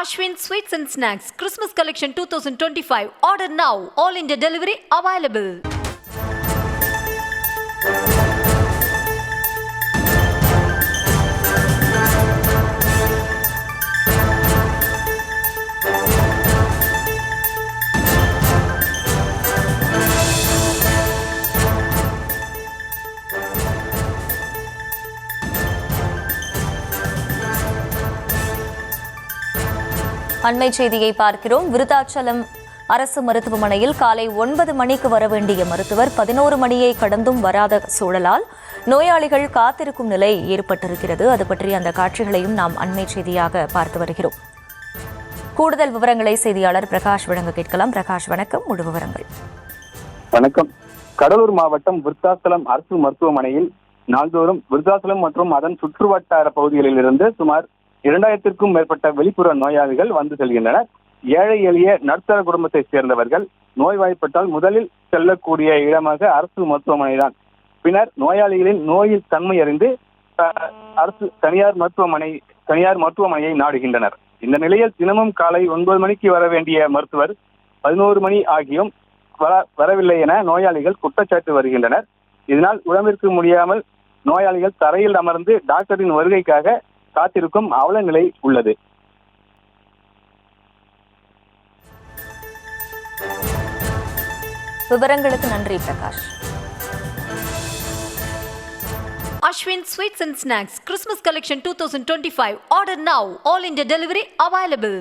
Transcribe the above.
Ashwin Sweets and Snacks Christmas Collection 2025. Order now. All India delivery available. அண்மை செய்தியை பார்க்கிறோம். விருத்தாச்சலம் அரசு மருத்துவமனையில் காலை 9 மணிக்கு வர வேண்டிய மருத்துவர் 11 மணியை கடந்தும் வராத சூழலால் நோயாளிகள் காத்திருக்கும் நிலை ஏற்பட்டிருக்கிறது. அது பற்றி அந்த காட்சிகளையும் நாம் அண்மை செய்தியாக பார்த்து வருகிறோம். கூடுதல் விவரங்களை செய்தியாளர் பிரகாஷ் வழங்க கேட்கலாம். பிரகாஷ், வணக்கம். முழு விவரங்கள். வணக்கம். கடலூர் மாவட்டம் விருத்தாச்சலம் அரசு மருத்துவமனையில் நாள்தோறும் விருத்தாச்சலம் மற்றும் அதன் சுற்றுவட்டார பகுதிகளில் இருந்து சுமார் 2000க்கும் மேற்பட்ட வெளிப்புற நோயாளிகள் வந்து செல்கின்றனர். ஏழை எளிய நடுத்தர குடும்பத்தை சேர்ந்தவர்கள் நோய்வாய்ப்பட்டால் முதலில் செல்லக்கூடிய இடமாக அரசு மருத்துவமனை தான். பின்னர் நோயாளிகளின் நோயில் தன்மை அறிந்து தனியார் மருத்துவமனையை நாடுகின்றனர். இந்த நிலையில் தினமும் காலை 9 மணிக்கு வர வேண்டிய மருத்துவர் 11 மணி ஆகியும் வரவில்லை என நோயாளிகள் குற்றச்சாட்டு வருகின்றனர். இதனால் உடம்பிற்கு முடியாமல் நோயாளிகள் தரையில் அமர்ந்து டாக்டரின் வருகைக்காக காத்திருக்கும் அவல நிலை உள்ளது. விவரங்களுக்கு நன்றி Prakash. Ashwin Sweets and Snacks Christmas Collection 2025. Order now. All India delivery available.